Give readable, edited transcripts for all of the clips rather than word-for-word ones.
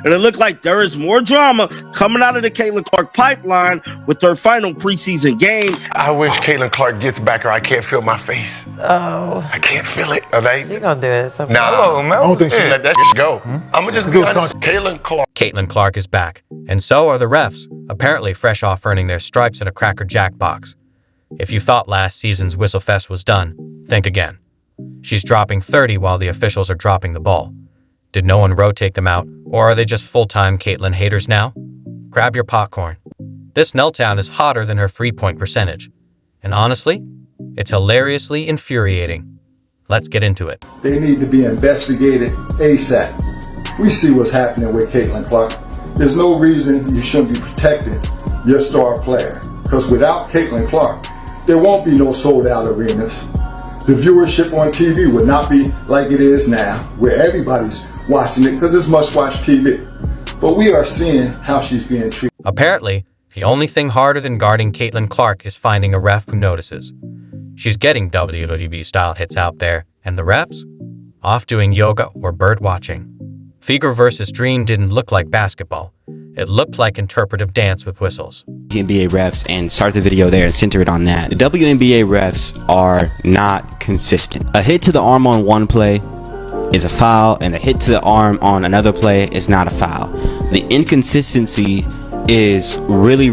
And it looked like there is more drama coming out of the Caitlin Clark pipeline with her final preseason game. I wish Caitlin Clark gets back or I can't feel my face. Oh. I can't feel it. Are they? She gonna do it. Nah, I don't think she let that go. I'm gonna just be honest. Caitlin Clark is back, and so are the refs, apparently fresh off earning their stripes in a Cracker Jack box. If you thought last season's Whistle Fest was done, think again. She's dropping 30 while the officials are dropping the ball. Did no one rotate them out, or are they just full-time Caitlin haters now? Grab your popcorn. This meltdown is hotter than her three-point percentage. And honestly, it's hilariously infuriating. Let's get into it. They need to be investigated ASAP. We see what's happening with Caitlin Clark. There's no reason you shouldn't be protecting your star player. Because without Caitlin Clark, there won't be no sold-out arenas. The viewership on TV would not be like it is now, where everybody's watching it because it's must-watch TV. But we are seeing how she's being treated. Apparently, the only thing harder than guarding Caitlin Clark is finding a ref who notices. She's getting WWE-style hits out there, and the refs? Off doing yoga or bird watching. Figure versus Dream didn't look like basketball. It looked like interpretive dance with whistles. NBA refs, and start the video there and center it on that. The WNBA refs are not consistent. A hit to the arm on one play is a foul, and a hit to the arm on another play is not a foul. The inconsistency is really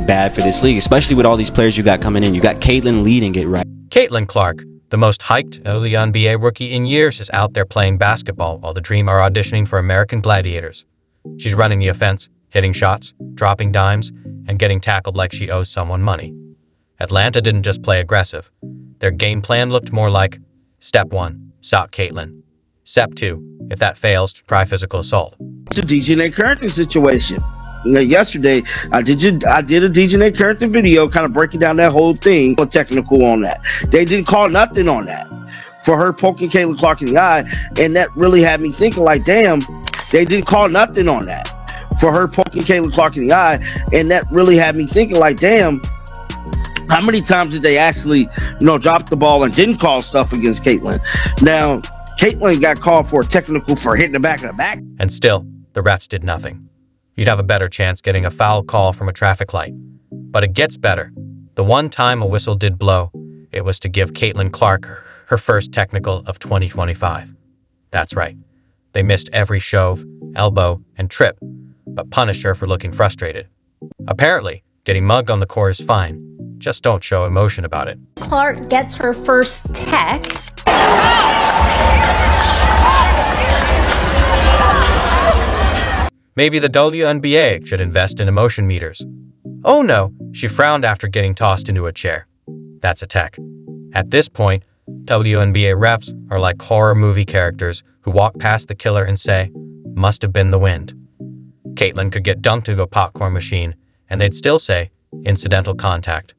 bad for this league, especially with all these players you got coming in. You got Caitlin leading it, right? Caitlin Clark, the most hyped WNBA rookie in years, is out there playing basketball while the Dream are auditioning for American Gladiators. She's running the offense, hitting shots, dropping dimes, and getting tackled like she owes someone money. Atlanta didn't just play aggressive. Their game plan looked more like, Step 1, sock Caitlin. Step 2, if that fails, try physical assault. It's a DJ Carrington situation. Yesterday, I did a DJ Carrington video kind of breaking down that whole thing, technical on that. They didn't call nothing on that for her poking Caitlin Clark in the eye, and that really had me thinking like, damn, they didn't call nothing on that for her poking Caitlin Clark in the eye, and that really had me thinking like, damn, how many times did they actually, drop the ball and didn't call stuff against Caitlin? Now, Caitlin got called for a technical for hitting the back of the back. And still, the refs did nothing. You'd have a better chance getting a foul call from a traffic light. But it gets better. The one time a whistle did blow, it was to give Caitlin Clark her first technical of 2025. That's right. They missed every shove, elbow, and trip, but punished her for looking frustrated. Apparently, getting mugged on the court is fine. Just don't show emotion about it. Clark gets her first tech. Maybe the WNBA should invest in emotion meters. Oh no, she frowned after getting tossed into a chair. That's a tech. At this point, WNBA refs are like horror movie characters who walk past the killer and say, must have been the wind. Caitlin could get dunked into a popcorn machine, and they'd still say, incidental contact.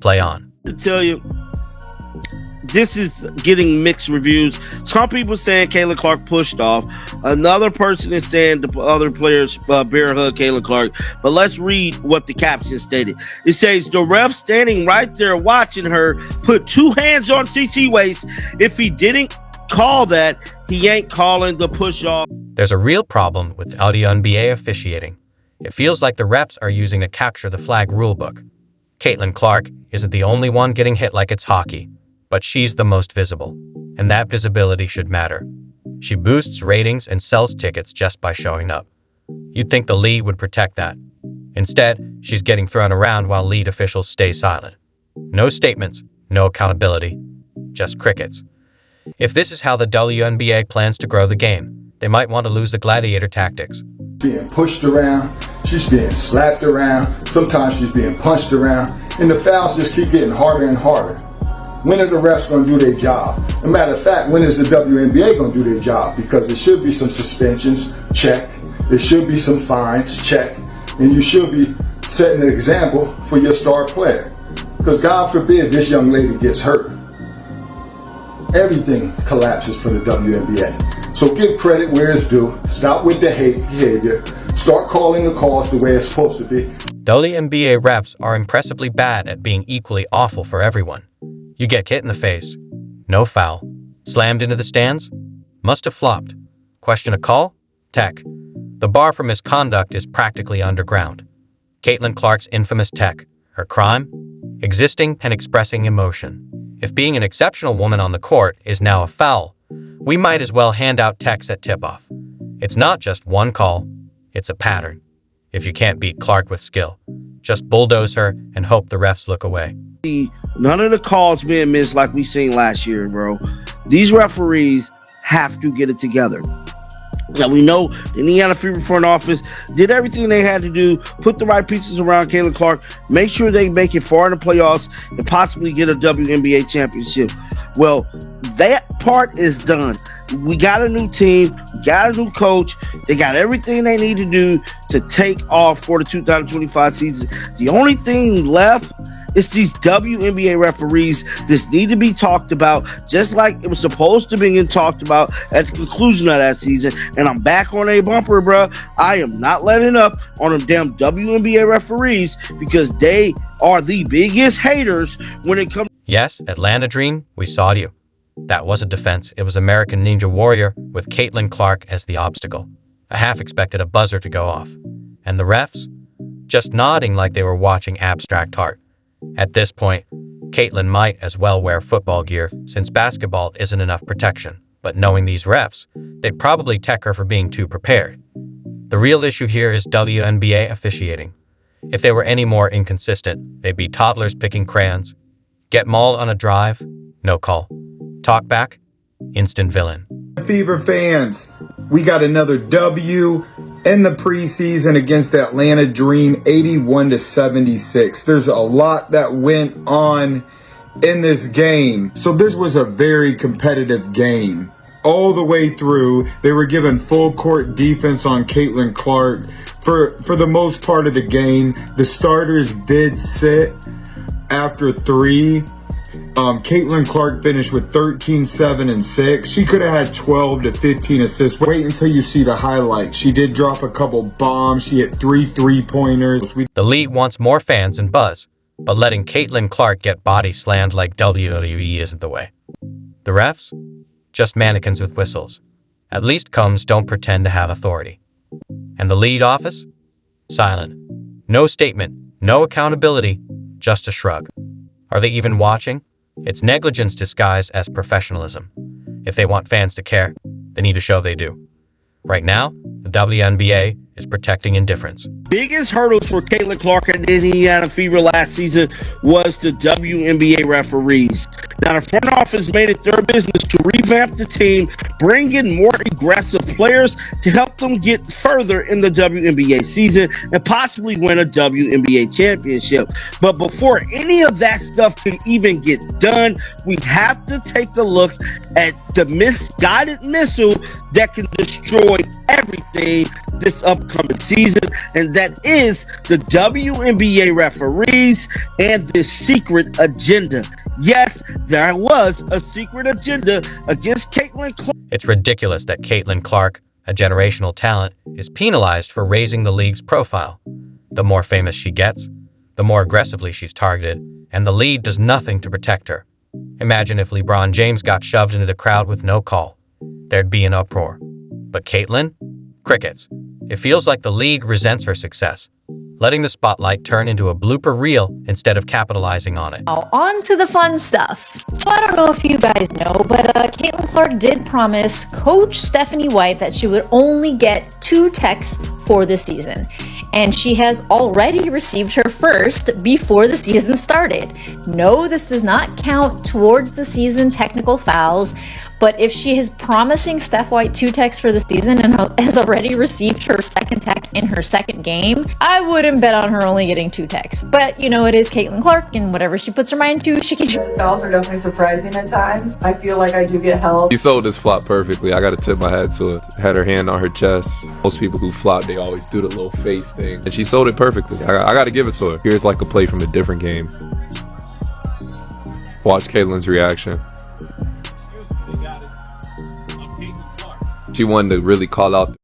Play on. To tell you, this is getting mixed reviews. Some people saying Caitlin Clark pushed off. Another person is saying the other players bear hug Caitlin Clark. But let's read what the caption stated. It says, the ref standing right there watching her put two hands on CC waist. If he didn't call that, he ain't calling the push off. There's a real problem with WNBA officiating. It feels like the refs are using a capture the flag rulebook. Caitlin Clark isn't the only one getting hit like it's hockey, but she's the most visible, and that visibility should matter. She boosts ratings and sells tickets just by showing up. You'd think the league would protect that. Instead, she's getting thrown around while lead officials stay silent. No statements, no accountability, just crickets. If this is how the WNBA plans to grow the game, they might want to lose the gladiator tactics. Being pushed around, she's being slapped around, sometimes she's being punched around, and the fouls just keep getting harder and harder. When are the refs going to do their job? As a matter of fact, when is the WNBA going to do their job? Because there should be some suspensions, check. There should be some fines, check. And you should be setting an example for your star player. Because God forbid this young lady gets hurt. Everything collapses for the WNBA. So give credit where it's due. Stop with the hate behavior. Start calling the calls the way it's supposed to be. WNBA refs are impressively bad at being equally awful for everyone. You get hit in the face. No foul. Slammed into the stands? Must have flopped. Question a call? Tech. The bar for misconduct is practically underground. Caitlin Clark's infamous tech, her crime? Existing and expressing emotion. If being an exceptional woman on the court is now a foul, we might as well hand out techs at tip-off. It's not just one call, it's a pattern. If you can't beat Clark with skill, just bulldoze her and hope the refs look away. None of the calls being missed like we seen last year, bro. These referees have to get it together. Now, we know the Indiana Fever front office did everything they had to do, put the right pieces around Caitlin Clark, make sure they make it far in the playoffs, and possibly get a WNBA championship. Well, that part is done. We got a new team, we got a new coach. They got everything they need to do to take off for the 2025 season. The only thing left is these WNBA referees. This need to be talked about, just like it was supposed to be talked about at the conclusion of that season. And I'm back on a bumper, bro. I am not letting up on them damn WNBA referees because they are the biggest haters when it comes. Yes, Atlanta Dream, we saw you. That was a defense. It was American Ninja Warrior with Caitlin Clark as the obstacle. I half expected a buzzer to go off. And the refs? Just nodding like they were watching abstract art. At this point, Caitlin might as well wear football gear since basketball isn't enough protection. But knowing these refs, they'd probably tech her for being too prepared. The real issue here is WNBA officiating. If they were any more inconsistent, they'd be toddlers picking crayons. Get mauled on a drive? No call. Talk back? Instant villain. Fever fans, we got another W in the preseason against the Atlanta Dream, 81-76. There's a lot that went on in this game. So this was a very competitive game. All the way through, they were given full court defense on Caitlin Clark. For the most part of the game, the starters did sit after 3. Caitlin Clark finished with 13, 7, and 6. She could have had 12 to 15 assists. Wait until you see the highlights. She did drop a couple bombs. She hit 3 3-pointers. The league wants more fans and buzz, but letting Caitlin Clark get body slammed like WWE isn't the way. The refs? Just mannequins with whistles. At least Combs don't pretend to have authority. And the lead office? Silent. No statement, no accountability, just a shrug. Are they even watching? It's negligence disguised as professionalism. If they want fans to care, they need to show they do. Right now, the WNBA is protecting indifference. Biggest hurdles for Caitlin Clark and the Indiana Fever last season was the WNBA referees. Now, the front office made it their business to revamp the team, bring in more aggressive players to help them get further in the WNBA season and possibly win a WNBA championship. But before any of that stuff can even get done, we have to take a look at the misguided missile that can destroy everything this upcoming season, and that is the WNBA referees and this secret agenda. Yes, there was a secret agenda against Caitlin Clark. It's ridiculous that Caitlin Clark, a generational talent, is penalized for raising the league's profile. The more famous she gets, the more aggressively she's targeted, and the league does nothing to protect her. Imagine if LeBron James got shoved into the crowd with no call. There'd be an uproar. But Caitlin? Crickets. It feels like the league resents her success, letting the spotlight turn into a blooper reel instead of capitalizing on it. Now, on to the fun stuff. So I don't know if you guys know, but Caitlin Clark did promise Coach Stephanie White that she would only get 2 techs for the season. And she has already received her first before the season started. No, this does not count towards the season technical fouls, but if she is promising Steph White 2 techs for the season and has already received her second tech in her second game, I wouldn't bet on her only getting 2 techs. But, you know, it is Caitlin Clark, and whatever she puts her mind to, she can do. Fouls are definitely surprising at times. I feel like I do get help. She sold this flop perfectly. I gotta tip my hat to it. Had her hand on her chest. Most people who flop, they always do the little face thing. And she sold it perfectly. I gotta give it to her. Here's like a play from a different game. Watch Caitlin's reaction. She wanted to really call out